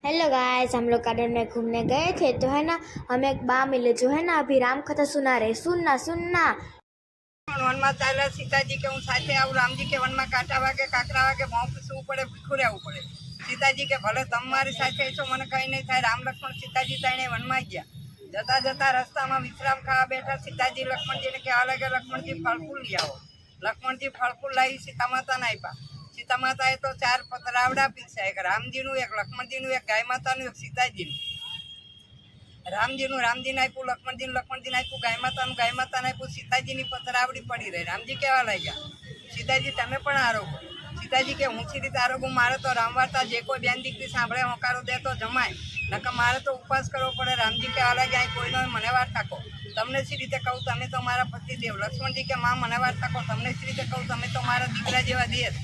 Hello guys, हम लोग garden में घूमने गए थे तो है ना, हमें एक बा मिले जो है ना अभी राम कथा सुना रहे। सुनना सुनना। वन में चाले सीताजी के हूँ साथे आऊँ, रामजी के वन में कांटा वागे काकरा वागे भाव पूछવું પડે, ભીખું રહેવું પડે। सीताजी के भले तम मारी साथे છો મને કઈ નહીં થાય। રામ લક્ષ્મણ सीताजी ત્રણે વનમાં ગયા। જતા જતા રસ્તામાં વિશ્રામ ખાવા બેઠા। सीताजी લક્ષ્મણજીને કહેવા લાગ્યા, લક્ષ્મણજી ફળફૂલ લઈ આવો। લક્ષ્મણજી ફળફૂલ લાવી સીતા માતાને આપ્યા। सीता माताए तो 4 पतरावड़ा पीछा, एक रामजीનું, एक લક્ષ્મણજીનું, એક ગાય માતાનું, એક सीताजीનું। રામજીને આપ્યું, લક્ષ્મણજીને આપ્યું, ગાય માતાને આપ્યું, सीताजीની પતરાવડી પડી રહી। રામજી કહેવા લાગ્યા, सीताजी તમે પણ આરોગો। सीताजी કે હું સી રીતે આરોગું? મારે તો રામ વાર્તા જે કોઈ બેન દીકરી સાંભળે હોકારો દે તો જમાય, નકર મારે તો ઉપવાસ કરવો પડે। રામજી કહેવા લાગ્યા, અહીં કોઈનો મને વાર્તા કહો, તમને સી રીતે કહું? તમે તો મારા પતિદેવ। લક્ષ્મણજી કે માં મને વાર્તા કહો, તમને સી રીતે કહું? તમે તો મારા દીકરા જેવા દેર।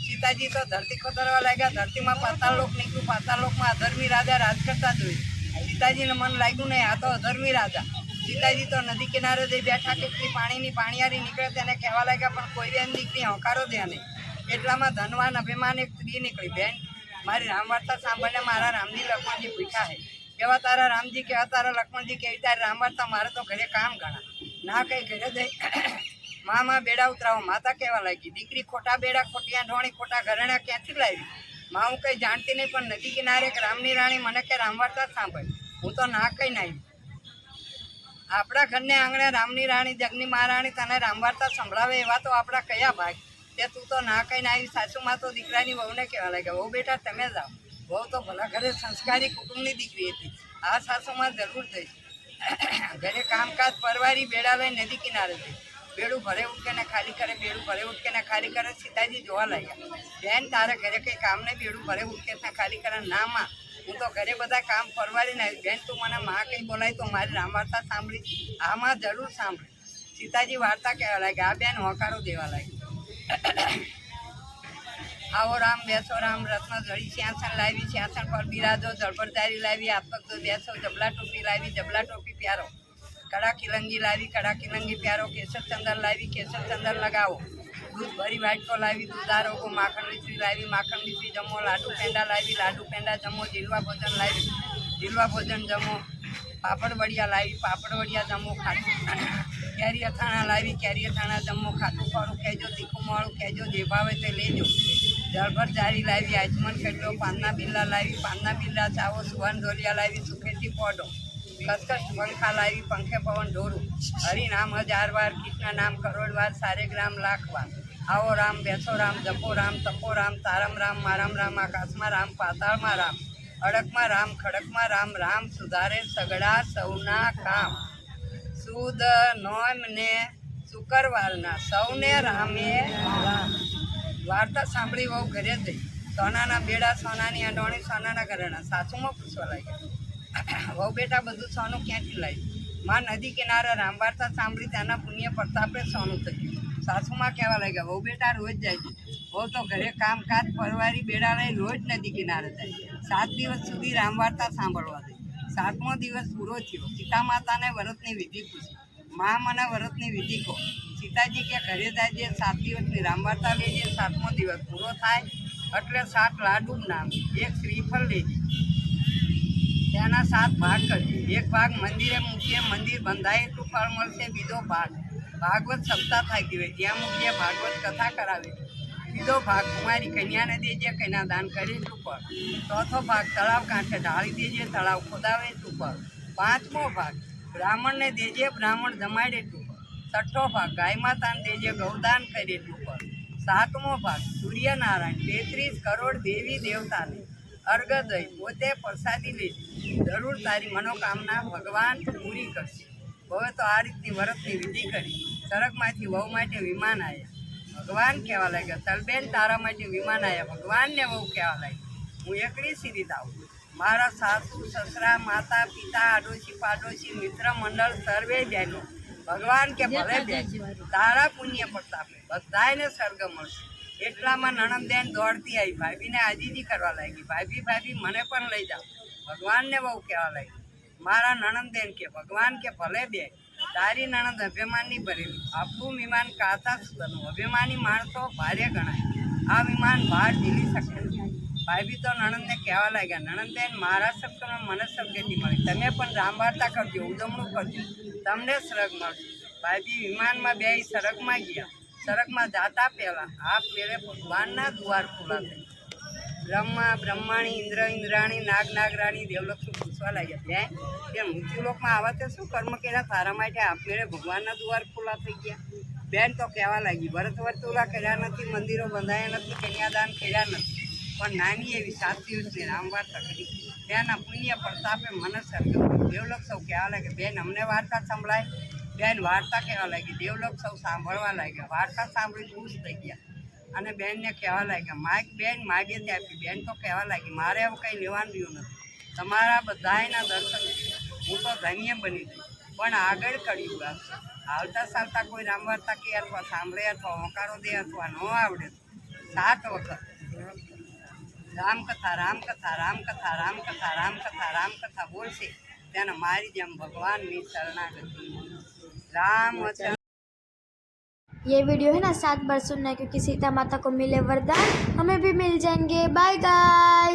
सीताजी तो धरती खोदरवा लग्या। धरती में पाताल लोक निकलू। पाताल लोक में अधर्मी राजा राज करता जोई। सीताजी ने मन लाग्યું नहीं, आ तो अधर्मी राजा। सीताजी तो नदी किनारे जई बैठा के पानी पाणियारी निकळे तेने कहेवा लाग्या, पण कोई बेन दीकरी होकारो दे नहीं। એટલામાં ધનવાન અભિમાન એક સ્ત્રી નીકળી, બેન મારી રામ વાર્તા સાંભળને મારા રામજી લક્ષ્મણજી ભૂખ્યા है। કેવા તારા રામજી, કેવા તારા લક્ષ્મણજી, કેવી તારી રામ વાર્તા? મારે તો ઘરે કામ ઘણા, ના કઈ ઘરે જઈ मामा बेड़ा उतराओ। माता कहवा लगी, दीकरी खोटा बेड़ा खोटिया ढोणी खोटा घरेणा क्यांथी लावी? माँ हूँ कई जानती नहीं, पण नदी किनारे एक रामनी राणी मने के राम वार्ता सांभळ, हूँ तो ना कई नहीं। आपड़ा घरने आंगणे रामनी राणी जगनी महाराणी तने राम वार्ता संभळावे एवा तो आपड़ा कया भाग? ते तू तो ना कई नहीं। सासू माँ तो दीकरानी वहूने कहेवा लगे, वहू बेटा तमे जाओ। वहू तो भला घरे संस्कारी कुटुंबनी दीकरी हती, आ सासू माँ जरूर जईश। घरे कामकाज परवारी बेड़ा लई नदी किनारे जई। बेड़ू भरे उठके ने खाली करे, बेड़ू भरे उठके ने खाली करे। सीताजी जोवा लाग्या, बेन तारे घरे कई काम नहीं, बेड़ू भरे उठके ने खाली करे? ना माँ, हूँ तो घरे बधा काम परवारी नहीं। बेन तू मने माँ कई बोलाई तो मारी राम वार्ता सांभળી? आ माँ जरूर सांभળી। सीताजी वार्ता कहेवा लाग्या, आ बेन होकारो देवा लागी। आओ राम बेसो राम, रत्न जड़ी सिंहासन लावी, सिंहासन पर बिराजो। जळभरदारी लावी, आपक तो बेसो। जबला टोपी लावी, जबला टोपी प्यारो। कड़ा किलंगी लावी, कड़ा किलंगी प्यारो। केसर चंदन लावी, केसर चंदन लगाओ। दूध भरी वाटको लावी, दूधारो को। माखण मिश्री लावी, माखण मिश्री जमो। लाडू पेंडा लावी, लाडू पेंडा जमो। झीलवा भोजन लावी, झीलवा भोजन जमो। पापड़ वड़िया लावी, पापड़ वड़िया जमो। खाटू कैरी अथाणा लावी, कैरी अथाणा जमो। खाटू खड़ू कहेजो, तीखू मोड़ू कहेजो, जे भावे ते लेजो। जळभर जारी लावी, आचमन खेटलो। पानना बिल्ला लावी, पानना बिल्ला चावो। सुवन ढोलिया लावी, सुखेती पोडो। कसकस पंखा लावी, पंखे पवन ढोरू। हरि नाम 1000 बार, कृष्ण नाम करोड़ बार, सारे ग्राम लाख बार। आओ राम बेसो राम, जपो राम, तपो राम। तारम राम, मारम राम, आकाश में राम, पाताल में राम। अड़क में राम, खड़क में राम। राम सुधारे सगड़ा सौना काम। सुद नोम ने शुक्रवार ना सौने रामे राम। वार्ता सांभળી वहू घरे जई। सोनाना बेड़ा, सोनानी अडोणी, सोनाना घरेणा। सासू में पूछवा लाग्या, वहू बेटा बधु सोनू क्यांथी लाई? माँ नदी किनारे राम वार्ता सांभળી तेना पुण्य प्रतापे सोनू थयुं। सासू माँ कहेवा लाग्या, वहू बेटा रोज जाय छे। वहू तो घरे कामकाज परवारी बेड़ा लई रोज नदी किनारे जाय। 7 दिवस सुधी राम वार्ता सांभळवा दे। 7मो दिवस पूरो थयो। सीता माताने व्रतनी विधि पूछी, माँ मने व्रतनी विधि को। सीताजी के घरे जायजे, 7 दिवसनी राम वार्ता लेजे। 7मो दिवस पूरो थाय એટલે 7 लाडू नाम, 1 श्रीफल लेजे। तेना 7 भाग करजे। 1 भाग मंदिरे मूकीए, मंदिर बंधाय એટલું ફળ મળશે। બીજો ભાગ ભાગવત સપ્તાહ થાકી હોય ત્યાં મૂકીએ, ભાગવત કથા કરાવે। બીજો ભાગ કુમારી કન્યાને દેજે, કન્યાદાન કરે એટલું ફળ। ચોથો ભાગ તળાવ કાંઠે ઢાળી દેજે, તળાવ ખોદાવે એટલું ફળ। 5મો ભાગ બ્રાહ્મણને દેજે, બ્રાહ્મણ જમાડે એટલું ફળ। 6ઠો ભાગ ગાય માતાને દેજે, ગૌદાન કરે એટલું ફળ। 7મો ભાગ સૂર્યનારાયણ 33 કરોડ દેવી દેવતાને अर्घ दई पोते प्रसादी लेजे। जरूर तारी मनोकामना भगवान पूरी करशे। હવે તો આ રીતની વ્રતની વિધિ કરી। સડકમાંથી વહુ માટે વિમાન આવ્યા। ભગવાન કહેવા લાગ્યા, તલબેન તારા માટે વિમાન આવ્યા। ભગવાનને વહુ કહેવા લાગી, હું એકલી સી રીતે આવું? મારા સાસુ સસરા, માતા પિતા, આડોશી પાડોશી, મિત્ર મંડળ સર્વે બહેનો ભગવાન કે ભલે બેન તારા પુણ્ય પ્રતાપે બધાને સ્વર્ગ મળશે। એટલામાં નણંદેન દોડતી આવી, ભાભીને આજીજી કરવા લાગી, ભાભી ભાભી મને પણ લઈ જાઓ। ભગવાનને વહુ કહેવા લાગી, मारा नणंदेन के भगवान के भले बे तारी नणंद अभिमानी भरेली। आपू विमान काता सुतनु अभिमानी माणसों भारे गणाय। आ विमान भार झीली सके। ભાઈ બી તો નણંદને કહેવા લાગ્યા, નણંદબેન મારા સબ તમે મને સબકેથી મળી, તમે પણ રામ વાર્તા કરજો, ઉજવણું કરજો, તમને સરગ મળશે. ભાઈ બી વિમાનમાં બે સરગમાં ગયા. સરગમાં જાતા પહેલાં આપમેળે ભગવાનના દ્વાર ખુલ્લા થઈ. બ્રહ્મા બ્રહ્માણી, ઇન્દ્ર ઇન્દ્રાણી, નાગ નાગરાણી દેવલોકથી પૂછવા લાગ્યા, બેન કે મૃત્યુલોકમાં આવા તો શું કર્મ કર્યા તારા માટે આપમેળે ભગવાનના દ્વાર ખુલ્લા થઈ ગયા? બેન તો કહેવા લાગી, ભરત વર્તુળા કર્યા નથી, મંદિરો બંધાયા નથી, કન્યાદાન કર્યા નથી, પણ નાની એવી 7 દિવસની રામ વાર્તા કરી. બેના પુણ્ય પ્રતાપે મને સર્ગ્યો. દેવલોક સૌ કહેવા લાગે, બેન અમને વાર્તા સંભળાય. બેન વાર્તા કહેવા લાગી, દેવલોક સૌ સાંભળવા લાગ્યા. વાર્તા સાંભળી ખુશ થઈ ગયા અને બેનને કહેવા લાગ્યા, માગ બેન માગે તે આપી. બેન તો કહેવા લાગી, મારે એવું કંઈ લેવાનું રહ્યું નથી, તમારા બધાયના દર્શન હું તો ધન્ય બની ગઈ, પણ આગળ કર્યું આવશે. હાલતા ચાલતા કોઈ રામ વાર્તા કે અથવા સાંભળે અથવા હોંકારો દે અથવા ન આવડે 7 વખત રામકથા રામકથા રામકથા રામકથા રામકથા રામકથા બોલશે, તેને મારી જેમ ભગવાનની શરણાગતિ. रामचंद्र ये वीडियो है ना 7 बार सुनना है, क्योंकि सीता माता को मिले वरदान, हमें भी मिल जाएंगे। Bye guys.